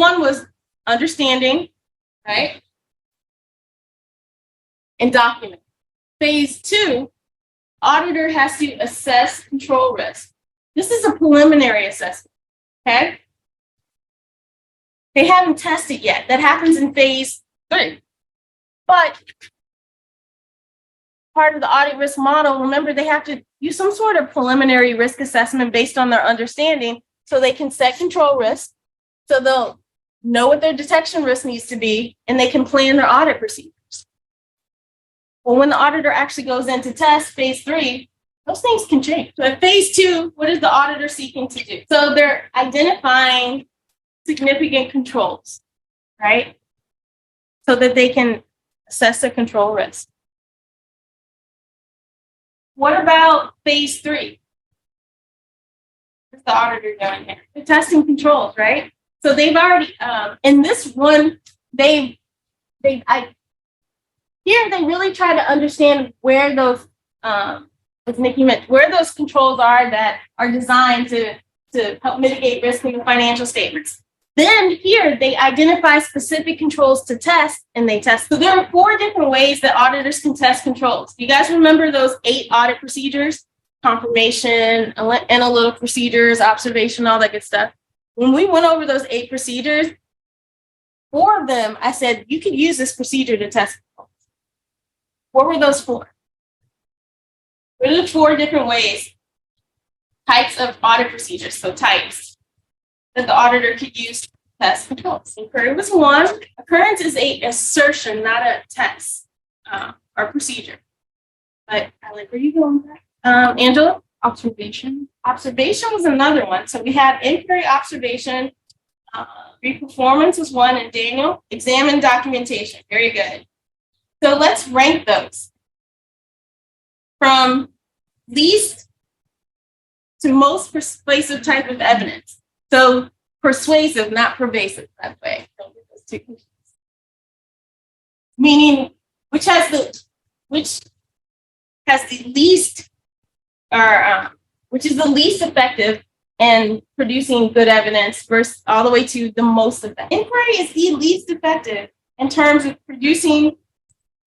one was understanding, right? And document. Phase 2, auditor has to assess control risk. This is a preliminary assessment, okay? They haven't tested yet. That happens in phase 3. But part of the audit risk model, remember, they have to use some sort of preliminary risk assessment based on their understanding so they can set control risk, so they'll know what their detection risk needs to be, and they can plan their audit procedures. Well, when the auditor actually goes in to test phase 3, those things can change. So at phase 2, what is the auditor seeking to do? So they're identifying significant controls, right? So that they can assess their control risk. What about phase 3? What's the auditor doing here? They're testing controls, right? So they've already, in this one, here they really try to understand where those, as Nikki mentioned, where those controls are that are designed to help mitigate risk in the financial statements. Then here, they identify specific controls to test, and they test. So there are 4 different ways that auditors can test controls. You guys remember those 8 audit procedures? Confirmation, analytical procedures, observation, all that good stuff. When we went over those 8 procedures, 4 of them, I said, you could use this procedure to test controls. What were those 4? What are the 4 different ways, types of audit procedures, so types, that the auditor could use to test controls? Inquiry was 1. Occurrence is an assertion, not a test or procedure. But Alec, where are you going with that? Angela? Observation. Observation was another one. So we had inquiry, observation, reperformance was 1, and Daniel, examine documentation. Very good. So let's rank those from least to most persuasive type of evidence. So persuasive, not pervasive, that way. Don't get those 2 confused. Meaning, which has the least, or which is the least effective in producing good evidence versus all the way to the most effective. Inquiry is the least effective in terms of producing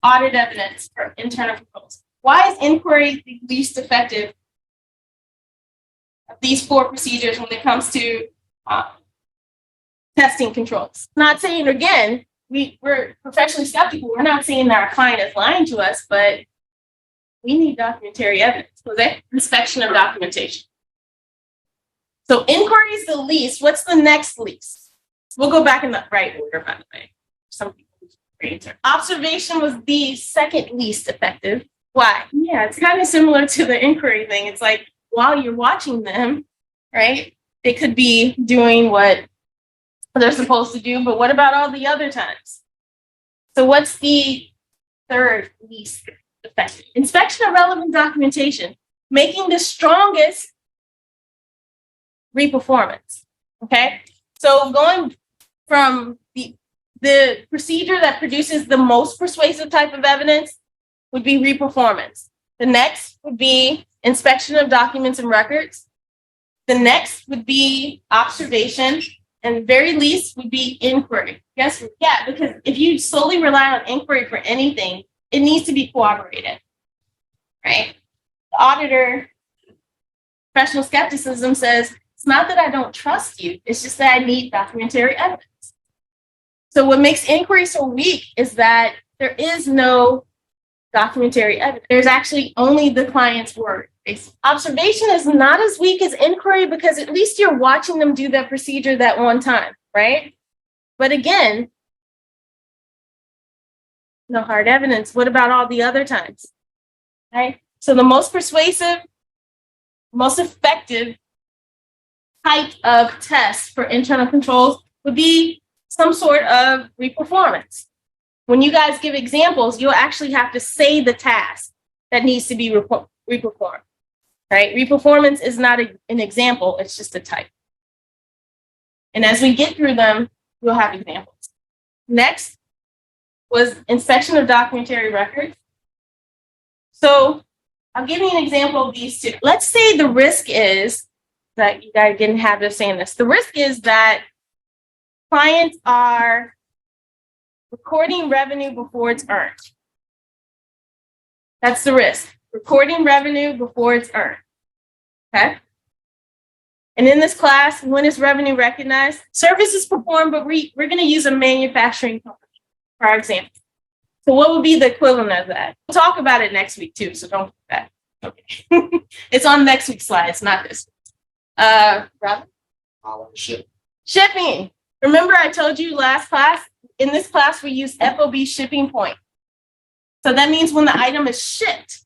audit evidence for internal controls. Why is inquiry the least effective of these 4 procedures when it comes to testing controls? Not saying, again, we're professionally skeptical. We're not saying that our client is lying to us, but we need documentary evidence. So that inspection of documentation. So inquiry is the least. What's the next least? We'll go back in the right order, by the way. Some people observation was the second least effective. Why? Yeah, it's kind of similar to the inquiry thing. It's like, while you're watching them, right, they could be doing what they're supposed to do, but what about all the other times? So what's the third least effective? Inspection of relevant documentation, making the strongest reperformance, okay? So going from the procedure that produces the most persuasive type of evidence would be reperformance. The next would be inspection of documents and records. The next would be observation, and very least would be inquiry. Yes, yeah, because if you solely rely on inquiry for anything, it needs to be corroborated, right? The auditor, professional skepticism says, it's not that I don't trust you, it's just that I need documentary evidence. So what makes inquiry so weak is that there is no documentary evidence. There's actually only the client's word. Observation is not as weak as inquiry because at least you're watching them do that procedure that one time, right? But again, no hard evidence. What about all the other times? Right? So the most persuasive, most effective type of test for internal controls would be some sort of reperformance. When you guys give examples, you'll actually have to say the task that needs to be reperformed, right? Reperformance is not an example, it's just a type. And as we get through them, we'll have examples. Next was inspection of documentary records. So I'll give you an example of these 2. Let's say the risk is that you guys didn't have to saying this. The risk is that clients are recording revenue before it's earned. That's the risk. Recording revenue before it's earned. Okay? And in this class, when is revenue recognized? Services performed, but we're going to use a manufacturing company for our example. So what would be the equivalent of that? We'll talk about it next week too, so don't forget that. Okay. It's on next week's slides, not this. Robin? Shipping. Remember I told you last class, in this class we use FOB shipping point. So that means when the item is shipped,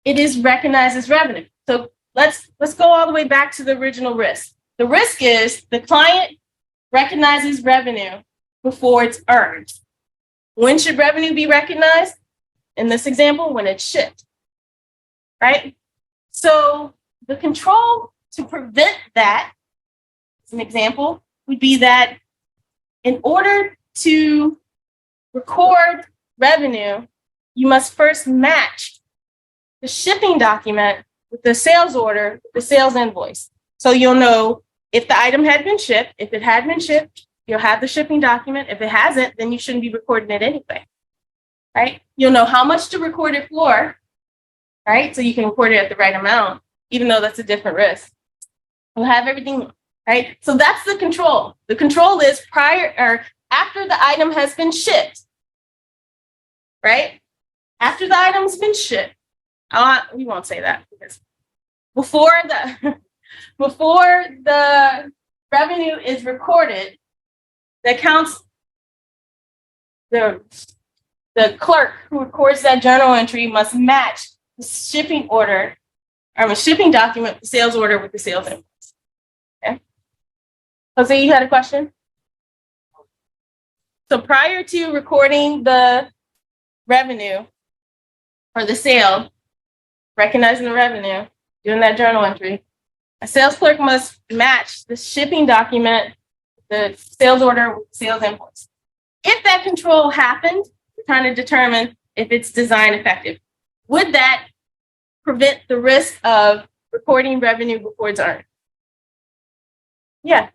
it is recognized as revenue. So let's go all the way back to the original risk. The risk is the client recognizes revenue before it's earned. When should revenue be recognized? In this example, when it's shipped, right? So the control to prevent that, as an example, would be that in order to record revenue, you must first match the shipping document with the sales order, the sales invoice. So you'll know if the item had been shipped. If it had been shipped, you'll have the shipping document. If it hasn't, then you shouldn't be recording it anyway, right? You'll know how much to record it for, right? So you can record it at the right amount, even though that's a different risk. You'll have everything, right? So that's the control. The control is prior or after the item has been shipped, right? After the item's been shipped, we won't say that because before the revenue is recorded, the clerk who records that journal entry must match the shipping order or the shipping document, the sales order with the sales invoice. Okay. Jose, you had a question? So prior to recording the revenue or the sale, recognizing the revenue, doing that journal entry, a sales clerk must match the shipping document, the sales order with the sales invoice. If that control happened, we're trying to determine if it's design effective. Would that prevent the risk of recording revenue before it's earned? Yeah.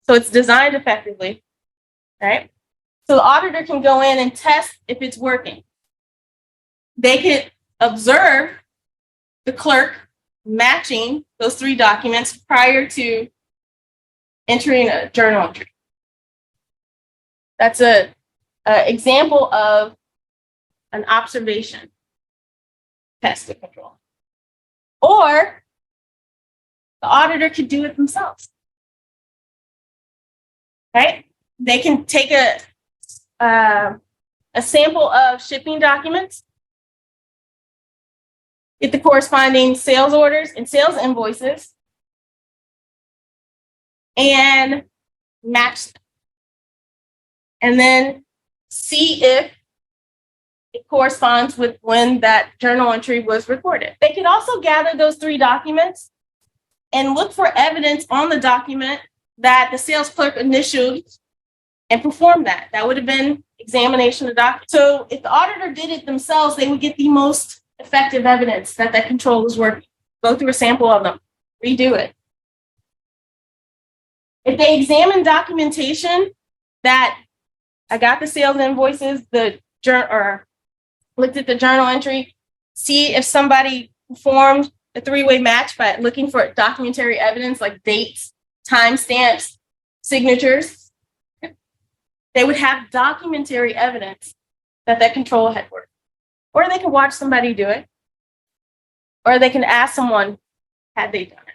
So it's designed effectively, right? So the auditor can go in and test if it's working. They could observe the clerk matching those three documents prior to entering a journal entry. That's an example of an observation test of control. Or the auditor could do it themselves. Right? They can take a sample of shipping documents, get the corresponding sales orders and sales invoices, and match them. And then see if it corresponds with when that journal entry was recorded. They could also gather those three documents and look for evidence on the document that the sales clerk initialed and performed that. That would have been examination of the document. So if the auditor did it themselves, they would get the most effective evidence that that control was working. Go through a sample of them, redo it. If they examine documentation that I got the sales invoices, or looked at the journal entry, see if somebody performed a three-way match by looking for documentary evidence like dates, timestamps, signatures. They would have documentary evidence that that control had worked. Or they can watch somebody do it. Or they can ask someone, had they done it?